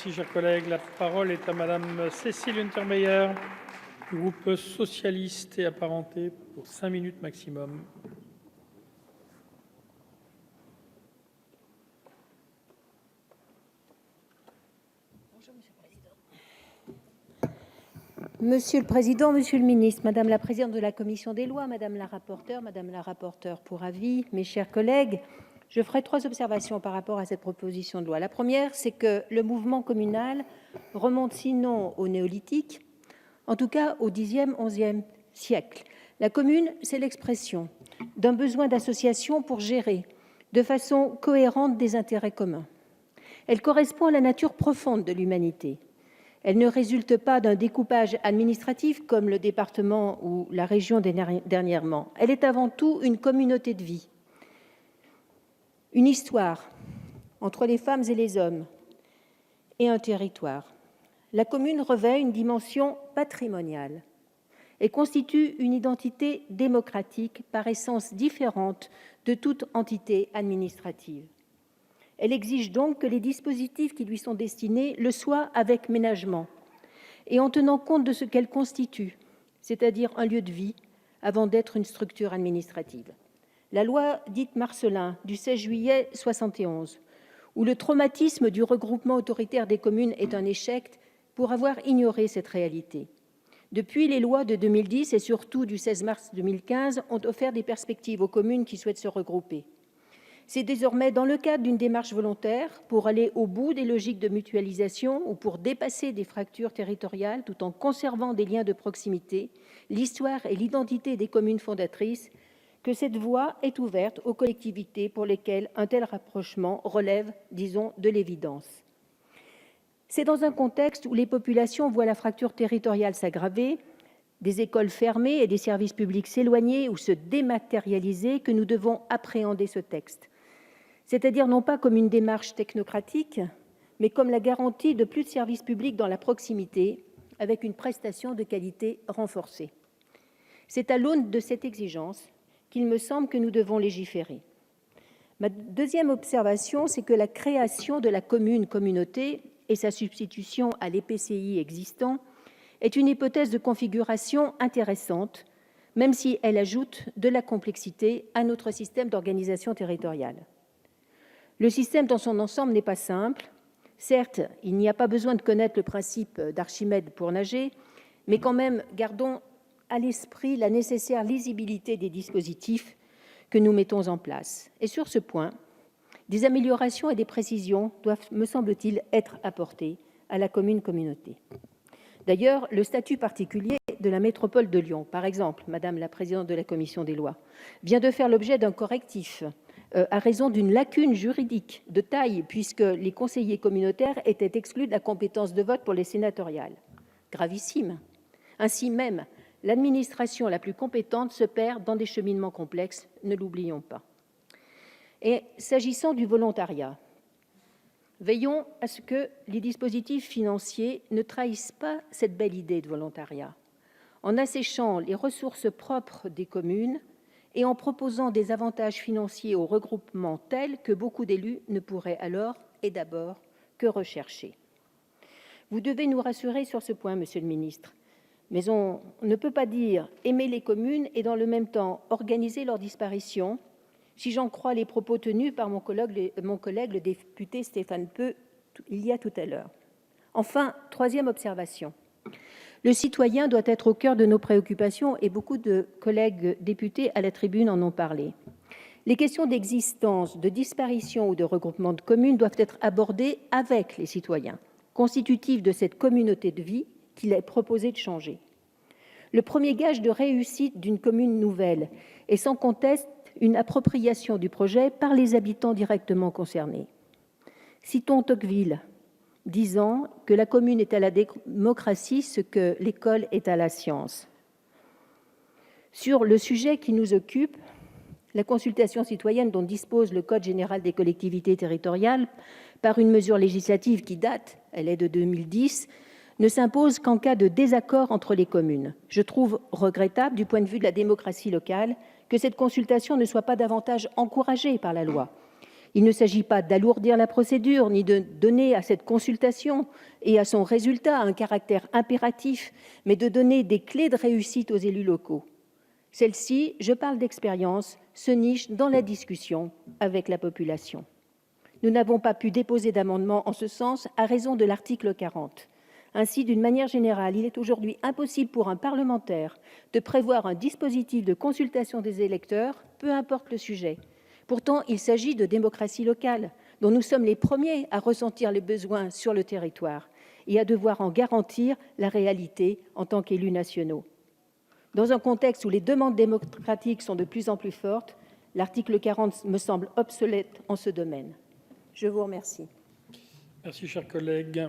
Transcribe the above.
Merci, chers collègues. La parole est à Madame Cécile Untermeyer, du groupe socialiste et apparenté, pour 5 minutes maximum. Monsieur le Président, Monsieur le Ministre, Madame la Présidente de la Commission des lois, Madame la rapporteure pour avis, mes chers collègues, je ferai 3 observations par rapport à cette proposition de loi. La première, c'est que le mouvement communal remonte sinon au néolithique, en tout cas au Xe, XIe siècle. La commune, c'est l'expression d'un besoin d'association pour gérer de façon cohérente des intérêts communs. Elle correspond à la nature profonde de l'humanité. Elle ne résulte pas d'un découpage administratif comme le département ou la région dernièrement. Elle est avant tout une communauté de vie, une histoire entre les femmes et les hommes et un territoire. La commune revêt une dimension patrimoniale et constitue une identité démocratique par essence différente de toute entité administrative. Elle exige donc que les dispositifs qui lui sont destinés le soient avec ménagement et en tenant compte de ce qu'elle constitue, c'est-à-dire un lieu de vie, avant d'être une structure administrative. La loi dite Marcellin du 16 juillet 1971, où le traumatisme du regroupement autoritaire des communes est un échec pour avoir ignoré cette réalité. Depuis, les lois de 2010 et surtout du 16 mars 2015 ont offert des perspectives aux communes qui souhaitent se regrouper. C'est désormais dans le cadre d'une démarche volontaire pour aller au bout des logiques de mutualisation ou pour dépasser des fractures territoriales tout en conservant des liens de proximité, l'histoire et l'identité des communes fondatrices, que cette voie est ouverte aux collectivités pour lesquelles un tel rapprochement relève, disons, de l'évidence. C'est dans un contexte où les populations voient la fracture territoriale s'aggraver, des écoles fermées et des services publics s'éloigner ou se dématérialiser que nous devons appréhender ce texte. C'est-à-dire non pas comme une démarche technocratique, mais comme la garantie de plus de services publics dans la proximité, avec une prestation de qualité renforcée. C'est à l'aune de cette exigence qu'il me semble que nous devons légiférer. Ma deuxième observation, c'est que la création de la commune-communauté et sa substitution à l'EPCI existant est une hypothèse de configuration intéressante, même si elle ajoute de la complexité à notre système d'organisation territoriale. Le système dans son ensemble n'est pas simple. Certes, il n'y a pas besoin de connaître le principe d'Archimède pour nager, mais quand même, gardons à l'esprit la nécessaire lisibilité des dispositifs que nous mettons en place. Et sur ce point, des améliorations et des précisions doivent, me semble-t-il, être apportées à la commune-communauté. D'ailleurs, le statut particulier de la métropole de Lyon, par exemple, Madame la Présidente de la Commission des lois, vient de faire l'objet d'un correctif à raison d'une lacune juridique de taille, puisque les conseillers communautaires étaient exclus de la compétence de vote pour les sénatoriales. Gravissime. Ainsi même, l'administration la plus compétente se perd dans des cheminements complexes, ne l'oublions pas. Et s'agissant du volontariat, veillons à ce que les dispositifs financiers ne trahissent pas cette belle idée de volontariat. En asséchant les ressources propres des communes et en proposant des avantages financiers au regroupement tels que beaucoup d'élus ne pourraient alors et d'abord que rechercher. Vous devez nous rassurer sur ce point, Monsieur le Ministre, mais on ne peut pas dire aimer les communes et dans le même temps organiser leur disparition, si j'en crois les propos tenus par mon collègue le député Stéphane Peu il y a tout à l'heure. Enfin, troisième observation. Le citoyen doit être au cœur de nos préoccupations et beaucoup de collègues députés à la tribune en ont parlé. Les questions d'existence, de disparition ou de regroupement de communes doivent être abordées avec les citoyens, constitutifs de cette communauté de vie qu'il est proposé de changer. Le premier gage de réussite d'une commune nouvelle est sans conteste une appropriation du projet par les habitants directement concernés. Citons Tocqueville, disant que la commune est à la démocratie ce que l'école est à la science. Sur le sujet qui nous occupe, la consultation citoyenne dont dispose le Code général des collectivités territoriales, par une mesure législative qui date, elle est de 2010, ne s'impose qu'en cas de désaccord entre les communes. Je trouve regrettable, du point de vue de la démocratie locale, que cette consultation ne soit pas davantage encouragée par la loi. Il ne s'agit pas d'alourdir la procédure, ni de donner à cette consultation et à son résultat un caractère impératif, mais de donner des clés de réussite aux élus locaux. Celle-ci, je parle d'expérience, se niche dans la discussion avec la population. Nous n'avons pas pu déposer d'amendement en ce sens à raison de l'article 40. Ainsi, d'une manière générale, il est aujourd'hui impossible pour un parlementaire de prévoir un dispositif de consultation des électeurs, peu importe le sujet. Pourtant, il s'agit de démocratie locale, dont nous sommes les premiers à ressentir les besoins sur le territoire et à devoir en garantir la réalité en tant qu'élus nationaux. Dans un contexte où les demandes démocratiques sont de plus en plus fortes, l'article 40 me semble obsolète en ce domaine. Je vous remercie. Merci, cher collègue.